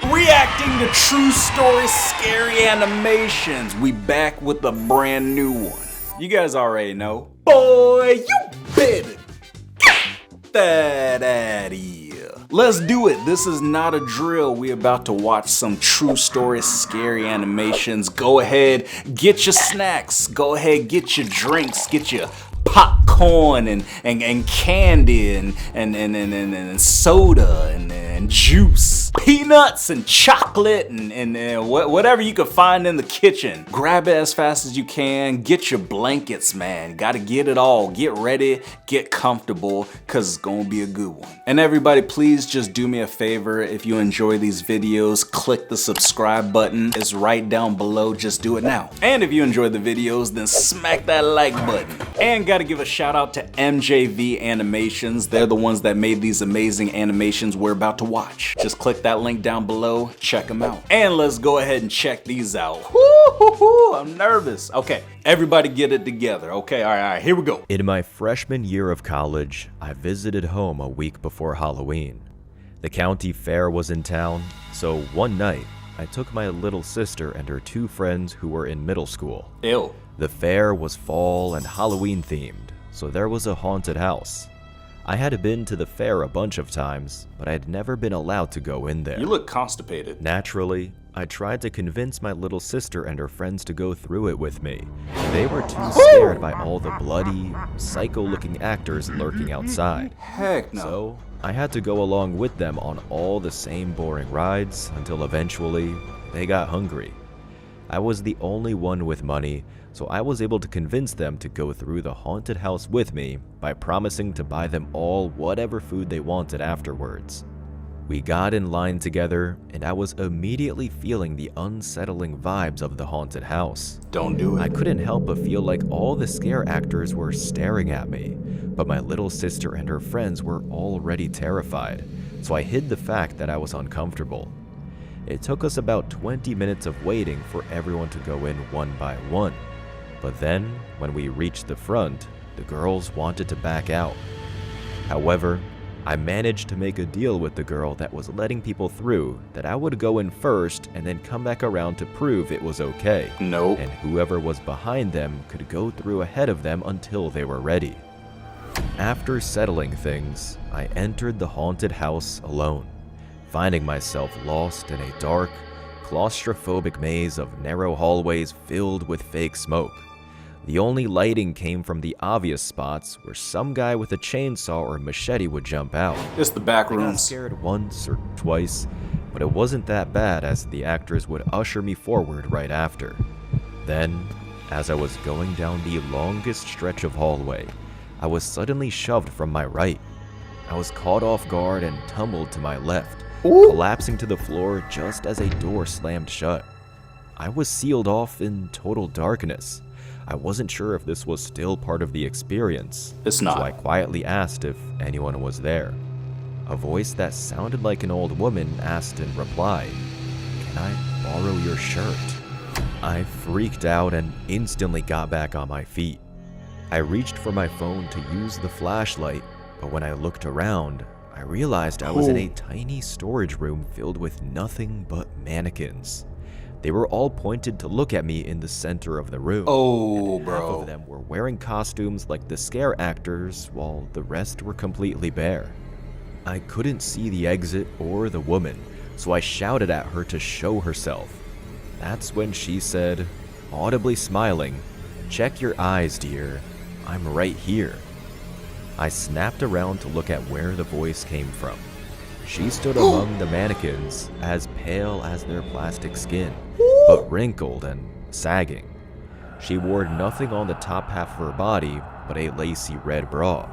Reacting to true story scary animations. We back with a brand new one. You guys already know. Boy, you better get that out of here. Let's do it. This is not a drill. We about to watch some true story scary animations. Go ahead, get your snacks. Go ahead, get your drinks. Get your popcorn and candy and soda and juice, peanuts and chocolate and whatever you can find in the kitchen. Grab it as fast as you can. Get your blankets, man. Gotta get it all. Get ready, get comfortable, cause it's gonna be a good one. And everybody, please just do me a favor. If you enjoy these videos, click the subscribe button. It's right down below. Just do it now. And if you enjoy the videos, then smack that like button. And gotta give a shout out to MJV Animations. They're the ones that made these amazing animations we're about to watch. Just click that link down below, check them out. And let's go ahead and check these out. Woo-hoo-hoo, I'm nervous. Okay, everybody get it together. Okay, all right, here we go. In my freshman year of college, I visited home a week before Halloween. The county fair was in town, so one night, I took my little sister and her two friends who were in middle school. Ew. The fair was fall and Halloween themed, so there was a haunted house. I had been to the fair a bunch of times, but I had never been allowed to go in there. You look constipated. Naturally, I tried to convince my little sister and her friends to go through it with me. They were too scared by all the bloody, psycho-looking actors lurking outside. Heck no. So, I had to go along with them on all the same boring rides until eventually, they got hungry. I was the only one with money, so I was able to convince them to go through the haunted house with me by promising to buy them all whatever food they wanted afterwards. We got in line together, and I was immediately feeling the unsettling vibes of the haunted house. Don't do it. I couldn't help but feel like all the scare actors were staring at me, but my little sister and her friends were already terrified, so I hid the fact that I was uncomfortable. It took us about 20 minutes of waiting for everyone to go in one by one. But then, when we reached the front, the girls wanted to back out. However, I managed to make a deal with the girl that was letting people through that I would go in first and then come back around to prove it was okay. Nope. And whoever was behind them could go through ahead of them until they were ready. After settling things, I entered the haunted house alone, finding myself lost in a dark, claustrophobic maze of narrow hallways filled with fake smoke. The only lighting came from the obvious spots where some guy with a chainsaw or machete would jump out. It's the back I got rooms. scared once or twice, but it wasn't that bad as the actors would usher me forward right after. Then, as I was going down the longest stretch of hallway, I was suddenly shoved from my right. I was caught off guard and tumbled to my left, collapsing to the floor just as a door slammed shut. I was sealed off in total darkness. I wasn't sure if this was still part of the experience. It's not. So I quietly asked if anyone was there. A voice that sounded like an old woman asked in reply, "Can I borrow your shirt?" I freaked out and instantly got back on my feet. I reached for my phone to use the flashlight, but when I looked around, I realized I was in a tiny storage room filled with nothing but mannequins. They were all pointed to look at me in the center of the room. Oh, and bro. Half of them were wearing costumes like the scare actors, while the rest were completely bare. I couldn't see the exit or the woman, so I shouted at her to show herself. That's when she said, audibly smiling, "Check your eyes, dear. I'm right here." I snapped around to look at where the voice came from. She stood among the mannequins, as pale as their plastic skin, but wrinkled and sagging. She wore nothing on the top half of her body but a lacy red bra.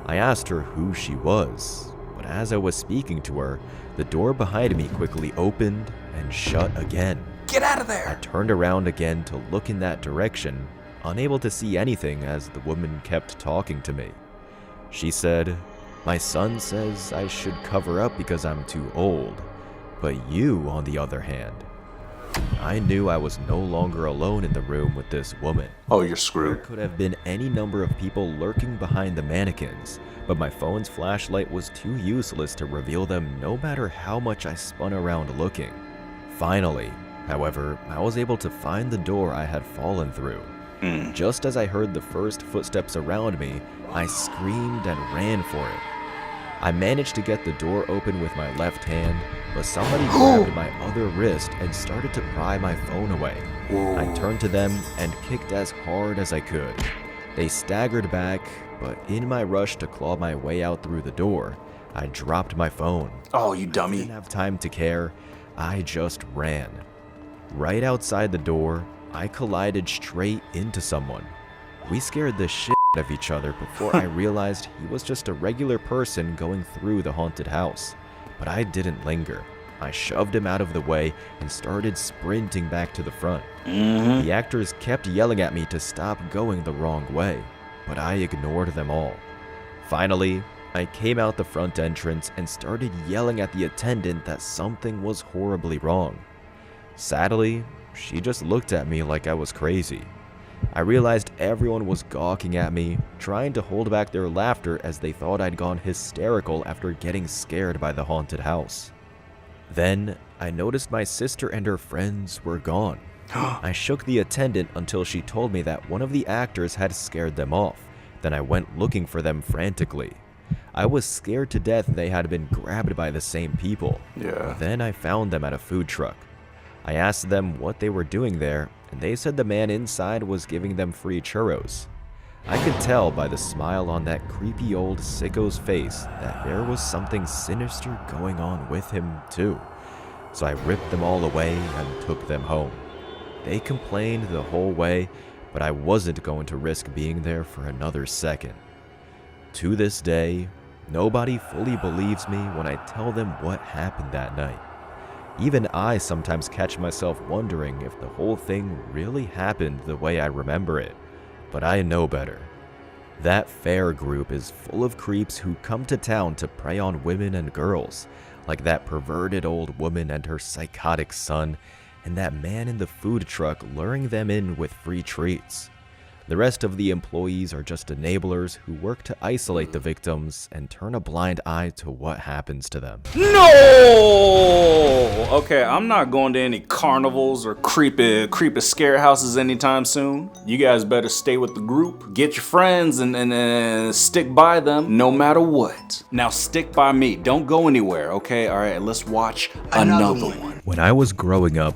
I asked her who she was, but as I was speaking to her, the door behind me quickly opened and shut again. Get out of I there! turned around again to look in that direction, unable to see anything as the woman kept talking to me. She said, "My son says I should cover up because I'm too old, but you, on the other hand." I knew I was no longer alone in the room with this woman. Oh, you're There screwed. could have been any number of people lurking behind the mannequins, but my phone's flashlight was too useless to reveal them no matter how much I spun around looking. Finally, however, I was able to find the door I had fallen through. Just as I heard the first footsteps around me, I screamed and ran for it. I managed to get the door open with my left hand, but somebody grabbed my other wrist and started to pry my phone away. I turned to them and kicked as hard as I could. They staggered back, but in my rush to claw my way out through the door, I dropped my phone. Oh, you I dummy. didn't have time to care. I just ran. Right outside the door, I collided straight into someone. We scared the shit out of each other before I realized he was just a regular person going through the haunted house. But I didn't linger. I shoved him out of the way and started sprinting back to the front. The actors kept yelling at me to stop going the wrong way, but I ignored them all. Finally, I came out the front entrance and started yelling at the attendant that something was horribly wrong. Sadly, she just looked at me like I was crazy. I realized everyone was gawking at me, trying to hold back their laughter as they thought I'd gone hysterical after getting scared by the haunted house. Then, I noticed my sister and her friends were gone. I shook the attendant until she told me that one of the actors had scared them off. Then I went looking for them frantically. I was scared to death they had been grabbed by the same people. Yeah. Then I found them at a food truck. I asked them what they were doing there, and they said the man inside was giving them free churros. I could tell by the smile on that creepy old sicko's face that there was something sinister going on with him too. So I ripped them all away and took them home. They complained the whole way, but I wasn't going to risk being there for another second. To this day, nobody fully believes me when I tell them what happened that night. Even I sometimes catch myself wondering if the whole thing really happened the way I remember it, but I know better. That fair group is full of creeps who come to town to prey on women and girls, like that perverted old woman and her psychotic son, and that man in the food truck luring them in with free treats. The rest of the employees are just enablers who work to isolate the victims and turn a blind eye to what happens to them. No! Okay, I'm not going to any carnivals or creepy scare houses anytime soon. You guys better stay with the group, get your friends, and stick by them no matter what. Now stick by me. Don't go anywhere, okay? All right, let's watch another one. When I was growing up,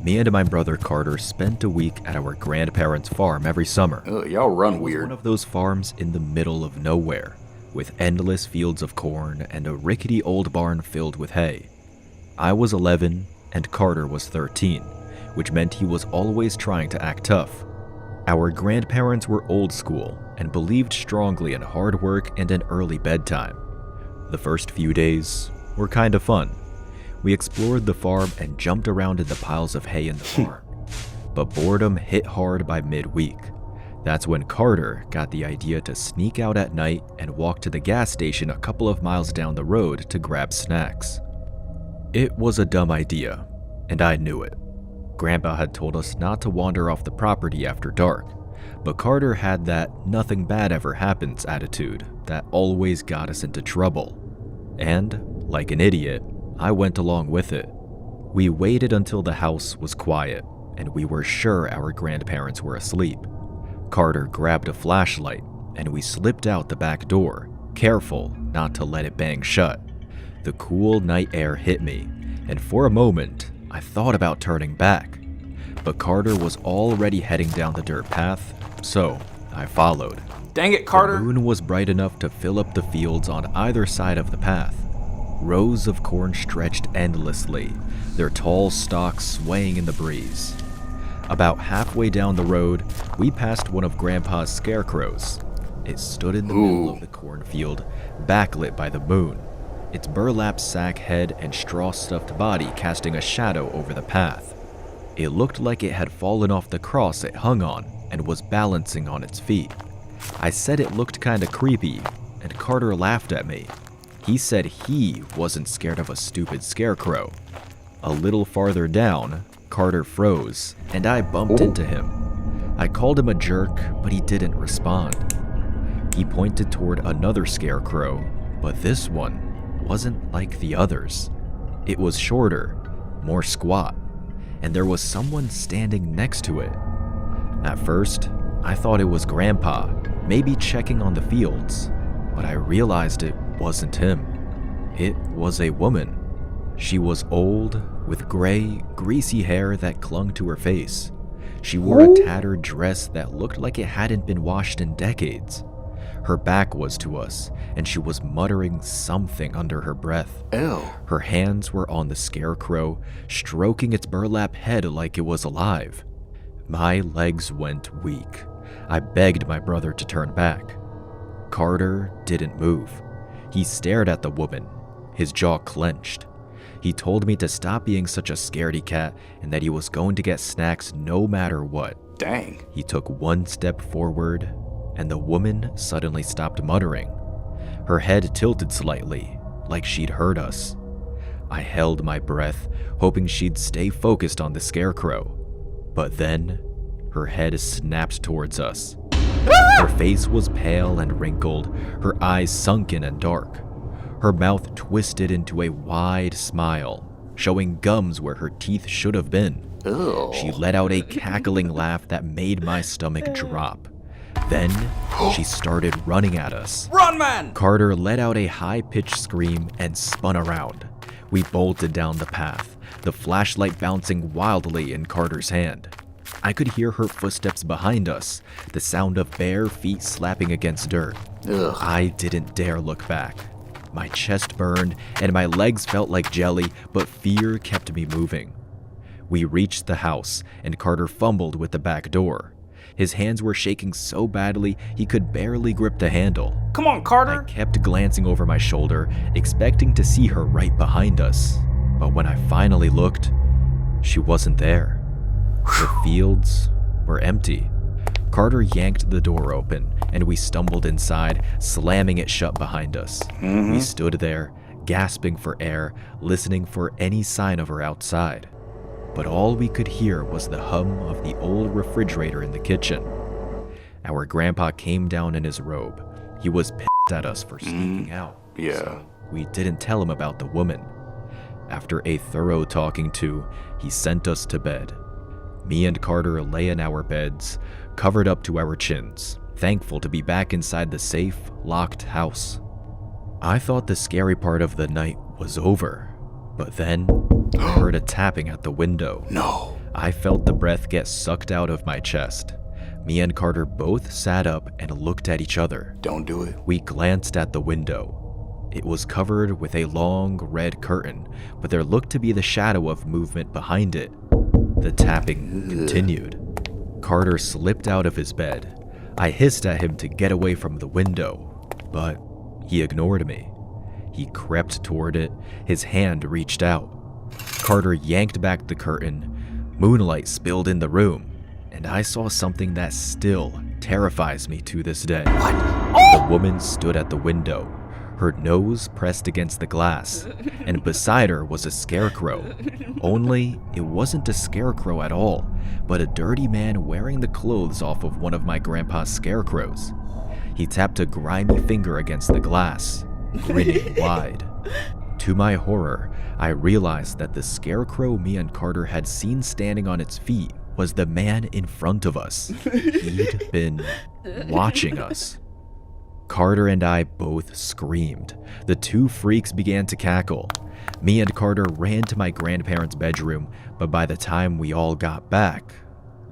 me and my brother Carter spent a week at our grandparents' farm every summer. Y'all run One weird. of those farms in the middle of nowhere, with endless fields of corn and a rickety old barn filled with hay. I was 11 and Carter was 13, which meant he was always trying to act tough. Our grandparents were old school and believed strongly in hard work and an early bedtime. The first few days were kind of fun. We explored the farm and jumped around in the piles of hay in the barn. But boredom hit hard by midweek. That's when Carter got the idea to sneak out at night and walk to the gas station a couple of miles down the road to grab snacks. It was a dumb idea, and I knew it. Grandpa had told us not to wander off the property after dark, but Carter had that nothing bad ever happens attitude that always got us into trouble. And, like an idiot, I went along with it. We waited until the house was quiet, and we were sure our grandparents were asleep. Carter grabbed a flashlight, and we slipped out the back door, careful not to let it bang shut. The cool night air hit me, and for a moment, I thought about turning back. But Carter was already heading down the dirt path, so I followed. Dang it, Carter. The moon was bright enough to fill up the fields on either side of the path. Rows of corn stretched endlessly, their tall stalks swaying in the breeze. About halfway down the road, we passed one of Grandpa's scarecrows. It stood in the middle of the cornfield, backlit by the moon, its burlap sack head and straw-stuffed body casting a shadow over the path. It looked like it had fallen off the cross it hung on and was balancing on its feet. I said it looked kinda creepy, and Carter laughed at me. He said he wasn't scared of a stupid scarecrow. A little farther down, Carter froze, and I bumped into him. I called him a jerk, but he didn't respond. He pointed toward another scarecrow, but this one wasn't like the others. It was shorter, more squat, and there was someone standing next to it. At first, I thought it was Grandpa, maybe checking on the fields, but I realized it wasn't him. It was a woman. She was old, with gray, greasy hair that clung to her face. She wore a tattered dress that looked like it hadn't been washed in decades. Her back was to us, and she was muttering something under her breath. Ew. Her hands were on the scarecrow, stroking its burlap head like it was alive. My legs went weak. I begged my brother to turn back. Carter didn't move. He stared at the woman, his jaw clenched. He told me to stop being such a scaredy cat and that he was going to get snacks no matter what. Dang. He took one step forward, and the woman suddenly stopped muttering. Her head tilted slightly, like she'd heard us. I held my breath, hoping she'd stay focused on the scarecrow. But then, her head snapped towards us. Her face was pale and wrinkled, her eyes sunken and dark. Her mouth twisted into a wide smile, showing gums where her teeth should have been. Ew. She let out a cackling laugh that made my stomach drop. Then, she started running at us. Run, man! Carter let out a high-pitched scream and spun around. We bolted down the path, the flashlight bouncing wildly in Carter's hand. I could hear her footsteps behind us, the sound of bare feet slapping against dirt. Ugh. I didn't dare look back. My chest burned and my legs felt like jelly, but fear kept me moving. We reached the house, and Carter fumbled with the back door. His hands were shaking so badly he could barely grip the handle. Come on, Carter. I kept glancing over my shoulder, expecting to see her right behind us. But when I finally looked, she wasn't there. The fields were empty. Carter yanked the door open, and we stumbled inside, slamming it shut behind us. We stood there, gasping for air, listening for any sign of her outside. But all we could hear was the hum of the old refrigerator in the kitchen. Our grandpa came down in his robe. He was pissed at us for sneaking out. Yeah. So we didn't tell him about the woman. After a thorough talking to, he sent us to bed. Me and Carter lay in our beds, covered up to our chins, thankful to be back inside the safe, locked house. I thought the scary part of the night was over, but then I heard a tapping at the window. No. I felt the breath get sucked out of my chest. Me and Carter both sat up and looked at each other. Don't do it. We glanced at the window. It was covered with a long red curtain, but there looked to be the shadow of movement behind it. The tapping continued. Carter slipped out of his bed. I hissed at him to get away from the window, but he ignored me. He crept toward it, his hand reached out. Carter yanked back the curtain. Moonlight spilled in the room, and I saw something that still terrifies me to this day. What? The woman stood at the window, her nose pressed against the glass, and beside her was a scarecrow. Only it wasn't a scarecrow at all, but a dirty man wearing the clothes off of one of my grandpa's scarecrows. He tapped a grimy finger against the glass, grinning wide. To my horror, I realized that the scarecrow me and Carter had seen standing on its feet was the man in front of us. He'd been watching us. Carter and I both screamed. The two freaks began to cackle. Me and Carter ran to my grandparents' bedroom, but by the time we all got back,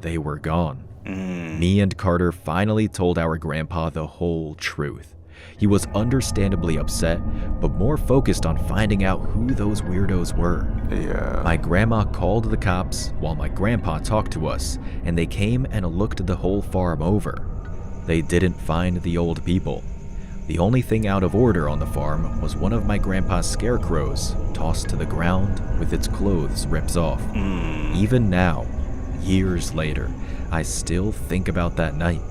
they were gone. Me and Carter finally told our grandpa the whole truth. He was understandably upset, but more focused on finding out who those weirdos were. Yeah. My grandma called the cops while my grandpa talked to us, and they came and looked the whole farm over. They didn't find the old people. The only thing out of order on the farm was one of my grandpa's scarecrows tossed to the ground with its clothes ripped off. Even now, years later, I still think about that night.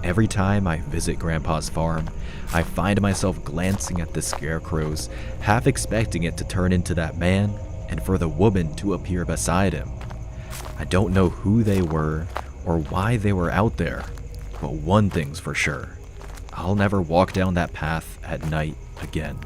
Every time I visit Grandpa's farm, I find myself glancing at the scarecrows, half expecting it to turn into that man and for the woman to appear beside him. I don't know who they were or why they were out there, but one thing's for sure. I'll never walk down that path at night again.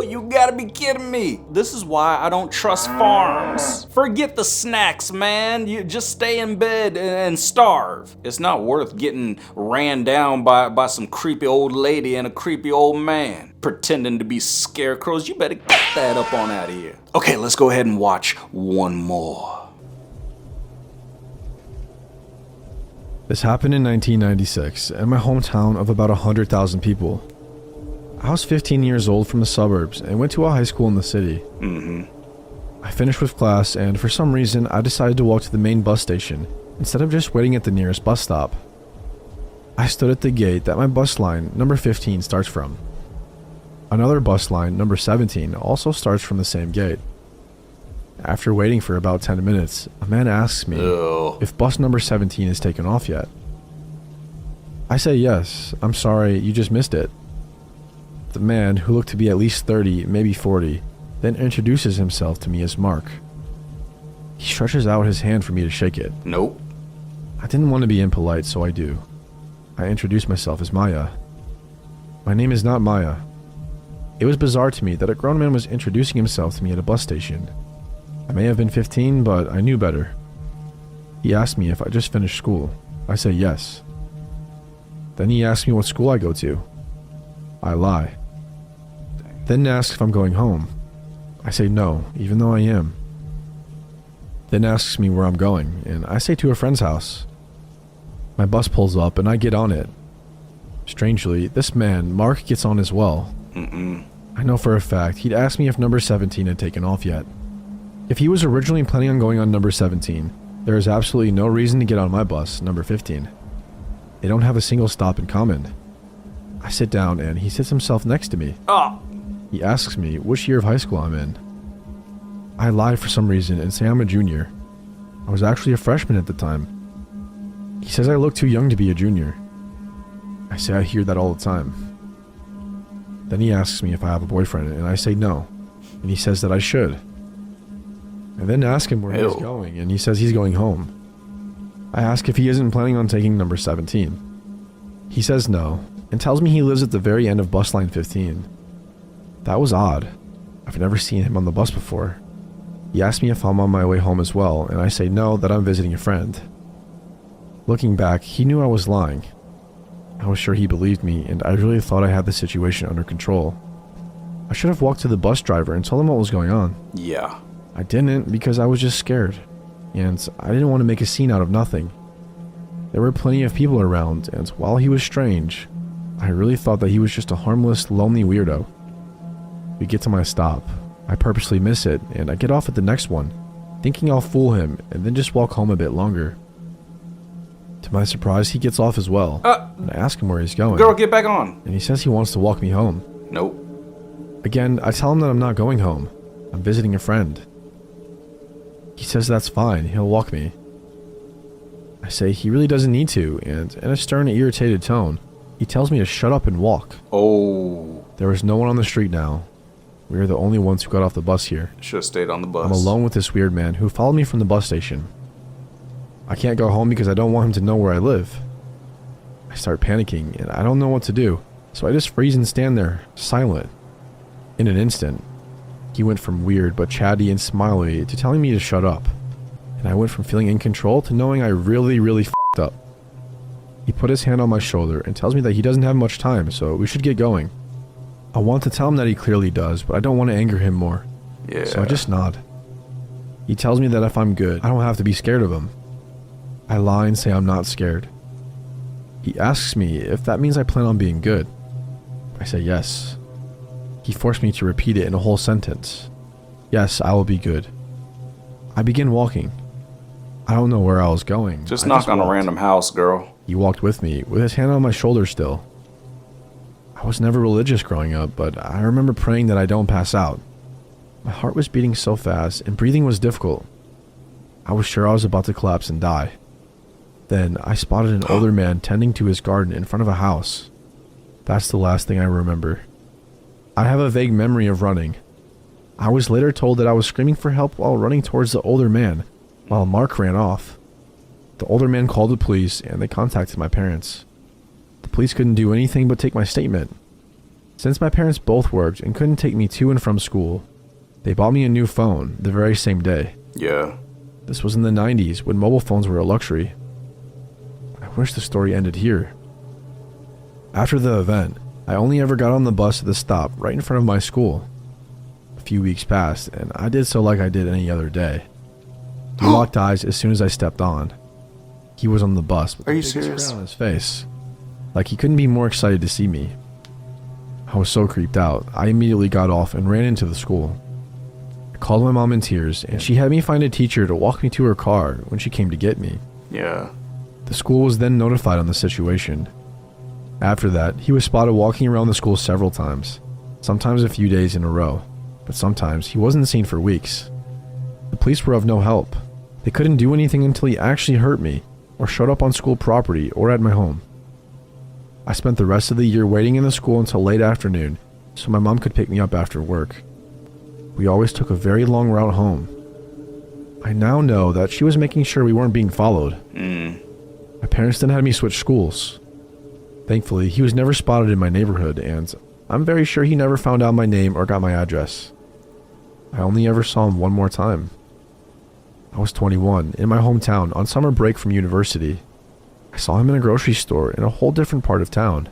You gotta be kidding me. This is why I don't trust farms. Forget the snacks, man. You just stay in bed and starve. It's not worth getting ran down by some creepy old lady and a creepy old man pretending to be scarecrows. You better get that up on out of here. Okay, let's go ahead and watch one more. This happened in 1996 in my hometown of about 100,000 people. I was 15 years old from the suburbs and went to a high school in the city. I finished with class and for some reason I decided to walk to the main bus station instead of just waiting at the nearest bus stop. I stood at the gate that my bus line number 15 starts from. Another bus line, number 17, also starts from the same gate. After waiting for about 10 minutes, a man asks me if bus number 17 is taken off yet. I say yes, I'm sorry, you just missed it. The man, who looked to be at least 30, maybe 40, then introduces himself to me as Mark. He stretches out his hand for me to shake it. Nope. I didn't want to be impolite, so I do. I introduce myself as Maya. My name is not Maya. It was bizarre to me that a grown man was introducing himself to me at a bus station. I may have been 15, but I knew better. He asked me if I just finished school. I say yes. Then he asks me what school I go to. I lie. Then asks if I'm going home. I say no, even though I am. Then asks me where I'm going, and I say to a friend's house. My bus pulls up and I get on it. Strangely, this man, Mark, gets on as well. I know for a fact he'd asked me if number 17 had taken off yet. If he was originally planning on going on number 17, there is absolutely no reason to get on my bus, number 15. They don't have a single stop in common. I sit down and he sits himself next to me. He asks me which year of high school I'm in. I lie for some reason and say I'm a junior. I was actually a freshman at the time. He says I look too young to be a junior. I say I hear that all the time. Then he asks me if I have a boyfriend and I say no, and he says that I should. I then ask him where he's going and he says he's going home. I ask if he isn't planning on taking number 17. He says no, and tells me he lives at the very end of bus line 15. That was odd. I've never seen him on the bus before. He asked me if I'm on my way home as well, and I say no, that I'm visiting a friend. Looking back, he knew I was lying. I was sure he believed me, and I really thought I had the situation under control. I should have walked to the bus driver and told him what was going on. Yeah. I didn't because I was just scared, and I didn't want to make a scene out of nothing. There were plenty of people around, and while he was strange, I really thought that he was just a harmless, lonely weirdo. We get to my stop. I purposely miss it, and I get off at the next one, thinking I'll fool him and then just walk home a bit longer. To my surprise, he gets off as well, and I ask him where he's going. Girl, get back on. And he says he wants to walk me home. Nope. Again, I tell him that I'm not going home. I'm visiting a friend. He says that's fine, he'll walk me. I say he really doesn't need to, and in a stern, irritated tone, he tells me to shut up and walk. There was no one on the street now. We are the only ones who got off the bus here. Should have stayed on the bus. I'm alone with this weird man who followed me from the bus station. I can't go home because I don't want him to know where I live. I start panicking and I don't know what to do, so I just freeze and stand there, silent. In an instant, he went from weird but chatty and smiley to telling me to shut up. And I went from feeling in control to knowing I really f***ed up. He put his hand on my shoulder and tells me that he doesn't have much time, so we should get going. I want to tell him that he clearly does, but I don't want to anger him more. Yeah. So I just nod. He tells me that if I'm good, I don't have to be scared of him. I lie and say I'm not scared. He asks me if that means I plan on being good. I say yes. He forced me to repeat it in a whole sentence. Yes, I will be good. I begin walking. I don't know where I was going. Just knock on a random house, girl. He walked with me, with his hand on my shoulder still. I was never religious growing up, but I remember praying that I don't pass out. My heart was beating so fast, and breathing was difficult. I was sure I was about to collapse and die. Then, I spotted an older man tending to his garden in front of a house. That's the last thing I remember. I have a vague memory of running. I was later told that I was screaming for help while running towards the older man, while Mark ran off. The older man called the police and they contacted my parents. The police couldn't do anything but take my statement. Since my parents both worked and couldn't take me to and from school, they bought me a new phone the very same day. Yeah. This was in the 90s when mobile phones were a luxury. I wish the story ended here. After the event, I only ever got on the bus at the stop right in front of my school. A few weeks passed, and I did so like I did any other day. He locked eyes as soon as I stepped on. He was on the bus with Are a you big serious? smile on his face, like he couldn't be more excited to see me. I was so creeped out, I immediately got off and ran into the school. I called my mom in tears, and she had me find a teacher to walk me to her car when she came to get me. Yeah. The school was then notified on the situation. After that, he was spotted walking around the school several times, sometimes a few days in a row, but sometimes he wasn't seen for weeks. The police were of no help. They couldn't do anything until he actually hurt me, or showed up on school property or at my home. I spent the rest of the year waiting in the school until late afternoon so my mom could pick me up after work. We always took a very long route home. I now know that she was making sure we weren't being followed. My parents then had me switch schools. Thankfully, he was never spotted in my neighborhood, and I'm very sure he never found out my name or got my address. I only ever saw him one more time. I was 21, in my hometown, on summer break from university. I saw him in a grocery store in a whole different part of town.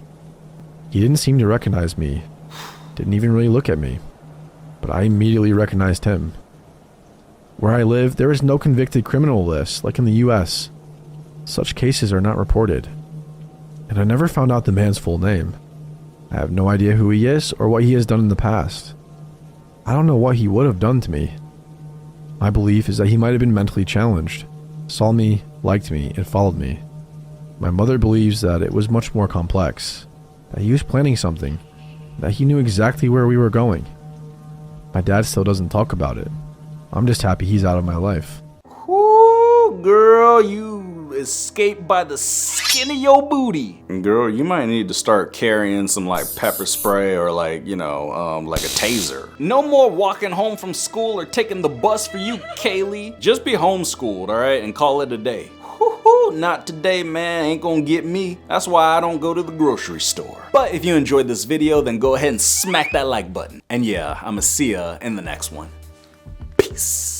He didn't seem to recognize me, didn't even really look at me, but I immediately recognized him. Where I live, there is no convicted criminal list like in the US. Such cases are not reported. And I never found out the man's full name. I have no idea who he is or what he has done in the past. I don't know what he would have done to me. My belief is that he might have been mentally challenged, saw me, liked me, and followed me. My mother believes that it was much more complex, that he was planning something, that he knew exactly where we were going. My dad still doesn't talk about it. I'm just happy he's out of my life. Whoo, girl, you escaped by the skin of your booty. Girl, you might need to start carrying some like pepper spray or like a taser. No more walking home from school or taking the bus for you, Kaylee. Just be homeschooled, all right, and call it a day. Whoo, not today, man. Ain't gonna get me. That's why I don't go to the grocery store. But if you enjoyed this video, then go ahead and smack that like button. And yeah, I'ma see ya in the next one. Peace.